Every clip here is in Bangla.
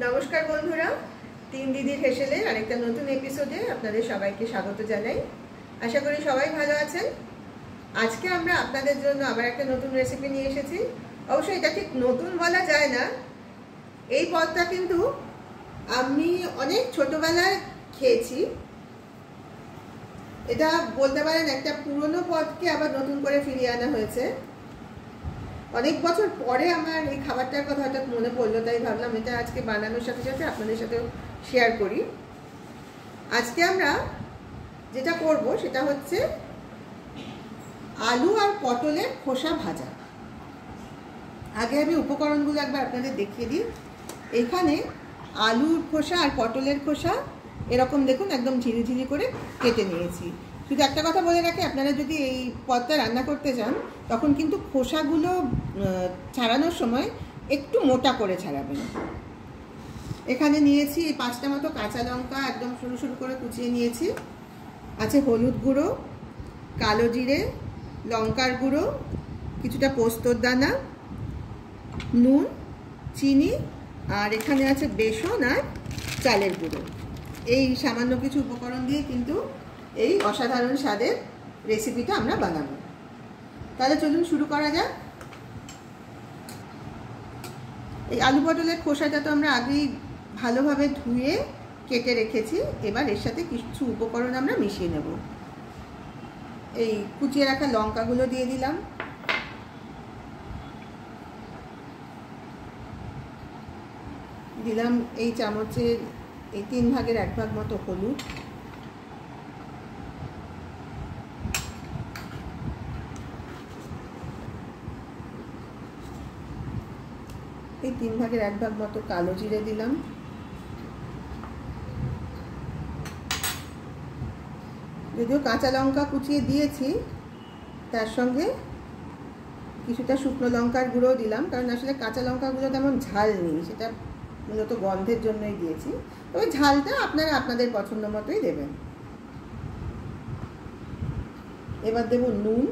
নমস্কার বন্ধুরা, তিন দিদির হেসেলের আরেকটা নতুন এপিসোডে আপনাদের সবাইকে স্বাগত জানাই। আশা করি সবাই ভালো আছেন। আজকে আমরা আপনাদের জন্য আবার একটা নতুন রেসিপি নিয়ে এসেছি। অবশ্যই এটা ঠিক নতুন বলা যায় না। এই পদটা কিন্তু আমি অনেক ছোটবেলায় খেয়েছি। এটা বলতে পারেন একটা পুরনো পদকে আবার নতুন করে ফিরিয়ে আনা হয়েছে। অনেক বছর পরে আমার এই খাবারটার কথা হঠাৎ মনে পড়লো, তাই ভাবলাম এটা আজকে বানানোর সাথে সাথে আপনাদের সাথেও শেয়ার করি। আজকে আমরা যেটা করব সেটা হচ্ছে আলু আর পটলের খোসা ভাজা। আগে আমি উপকরণগুলো একবার আপনাদের দেখিয়ে দিই। এখানে আলুর খোসা আর পটলের খোসা এরকম দেখুন একদম ঝিরিঝিরি করে কেটে নিয়েছি। শুধু একটা কথা বলে রাখি, আপনারা যদি এই পদটা রান্না করতে চান তখন কিন্তু খোসাগুলো ছাড়ানোর সময় একটু মোটা করে ছাড়াবেন। এখানে নিয়েছি এই 5টা মতো কাঁচা লঙ্কা, একদম সরু সরু করে কুচিয়ে নিয়েছি। আছে হলুদ গুঁড়ো, কালো জিরে, লঙ্কার গুঁড়ো, কিছুটা পোস্তর দানা, নুন, চিনি, আর এখানে আছে বেসন আর চালের গুঁড়ো। এই সামান্য কিছু উপকরণ দিয়ে কিন্তু এই অসাধারণ স্বাদের রেসিপিটা আমরা বানাবো। তাহলে চলুন শুরু করা যাক। এই আলু পটলের খোসাটা তো আমরা আগেই ভালোভাবে ধুয়ে কেটে রেখেছি। এবার এর সাথে কিছু উপকরণ আমরা মিশিয়ে নেব। এই কুচিয়ে রাখা লঙ্কাগুলো দিয়ে দিলাম, দিলাম এই চামচের এই 3 ভাগের 1 ভাগ মতো হলুদ, এই 3 ভাগের 1 ভাগ মতো কালো জিরে দিলাম, যদিও কাঁচা লঙ্কা কুচিয়ে দিয়েছি তার সঙ্গে কিছুটা শুকনো লঙ্কার গুঁড়ো দিলাম, কারণ আসলে কাঁচা লঙ্কাগুলো তেমন ঝাল নেই, সেটা মূলত গন্ধের জন্যই দিয়েছি। তবে ঝালটা আপনারা আপনাদের পছন্দ মতোই দেবেন। এবার দেব নুন,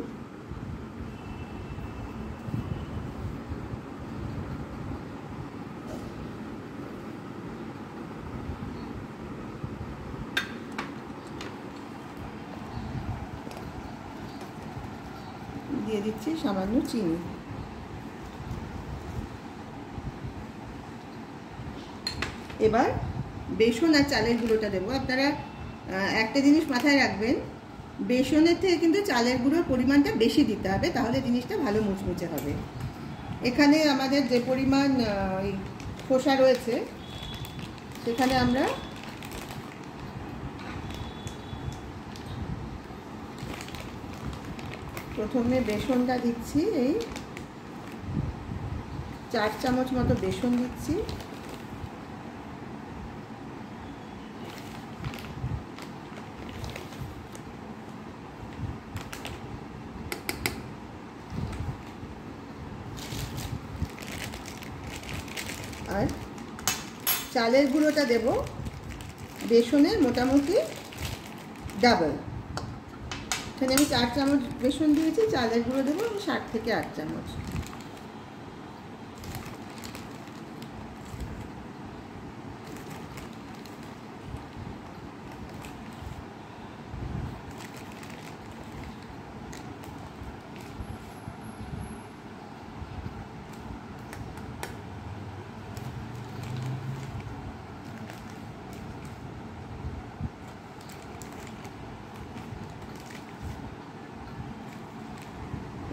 দিয়ে দিচ্ছি সামান্য চিনি। এবার বেসন আর চালের গুঁড়োটা দেবো। আপনারা একটা জিনিস মাথায় রাখবেন, বেসনের থেকে কিন্তু চালের গুঁড়োর পরিমাণটা বেশি দিতে হবে, তাহলে জিনিসটা ভালো মুচমুচে হবে। এখানে আমাদের যে পরিমাণ খোসা রয়েছে সেখানে আমরা প্রথমে বেসনটা দিচ্ছি, এই 4 চামচ মতো বেসন দিচ্ছি। আর চালের গুঁড়োটা দেব বেসনের মোটামুটি ডাবল। এখানে আমি 4 চামচ বেসন দিয়েছি, চালের গুঁড়ো দেবো 7 থেকে 8 চামচ।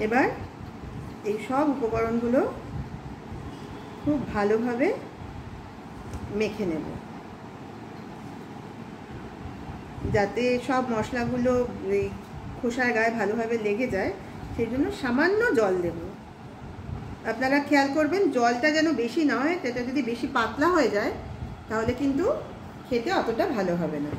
এবার এই সব উপকরণগুলো খুব ভালোভাবে মেখে নেব, যাতে সব মশলাগুলো এই খোসার গায়ে ভালোভাবে লেগে যায়। সেই জন্য সামান্য জল দেব। আপনারা খেয়াল করবেন জলটা যেন বেশি না হয়, সেটা যদি বেশি পাতলা হয়ে যায় তাহলে কিন্তু খেতে অতটা ভালো হবে না।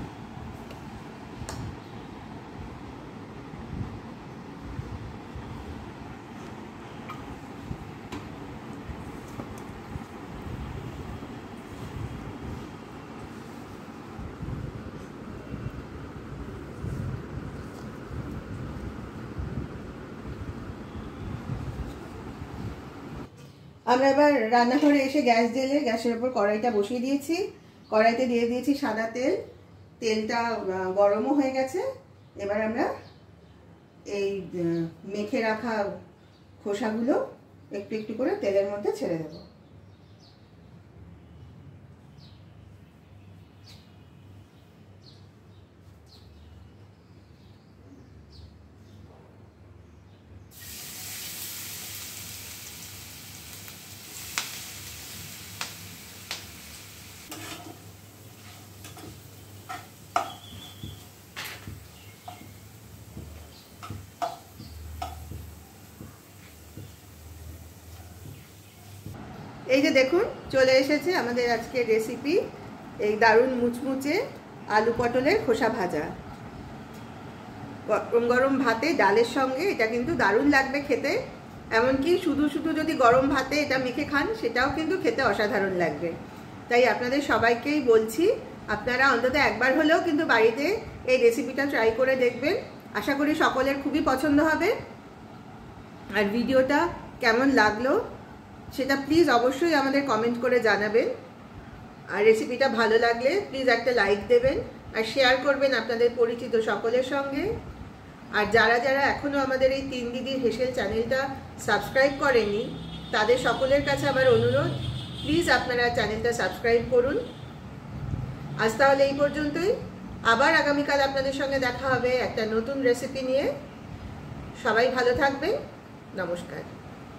আমরা এবার রান্নাঘরে এসে গ্যাস জ্বেলে গ্যাসের উপর কড়াইটা বসিয়ে দিয়েছি। কড়াইতে দিয়ে দিয়েছি সাদা তেল। তেলটা গরমও হয়ে গেছে। এবার আমরা এই মেখে রাখা খোসাগুলো একটু একটু করে তেলের মধ্যে ছেড়ে দেব। এই যে দেখুন চলে এসেছে আমাদের আজকের রেসিপি, এই দারুণ মুচমুচে আলু পটলের খোসা ভাজা। গরম গরম ভাতে ডালের সঙ্গে এটা কিন্তু দারুণ লাগবে খেতে। এমনকি শুধু শুধু যদি গরম ভাতে এটা মেখে খান সেটাও কিন্তু খেতে অসাধারণ লাগবে। তাই আপনাদের সবাইকেই বলছি, আপনারা অন্তত একবার হলেও কিন্তু বাড়িতে এই রেসিপিটা ট্রাই করে দেখবেন। আশা করি সকলের খুবই পছন্দ হবে। আর ভিডিওটা কেমন লাগলো সেটা প্লিজ অবশ্যই আমাদের কমেন্ট করে জানাবেন। আর রেসিপিটা ভালো লাগলে প্লিজ একটা লাইক দেবেন আর শেয়ার করবেন আপনাদের পরিচিত সকলের সঙ্গে। আর যারা যারা এখনও আমাদের এই তিন দিদির হেসেল চ্যানেলটা সাবস্ক্রাইব করেনি তাদের সকলের কাছে আমার অনুরোধ, প্লিজ আপনারা চ্যানেলটা সাবস্ক্রাইব করুন। আজ তাহলে এই পর্যন্তই। আবার আগামীকাল আপনাদের সঙ্গে দেখা হবে একটা নতুন রেসিপি নিয়ে। সবাই ভালো থাকবেন। নমস্কার।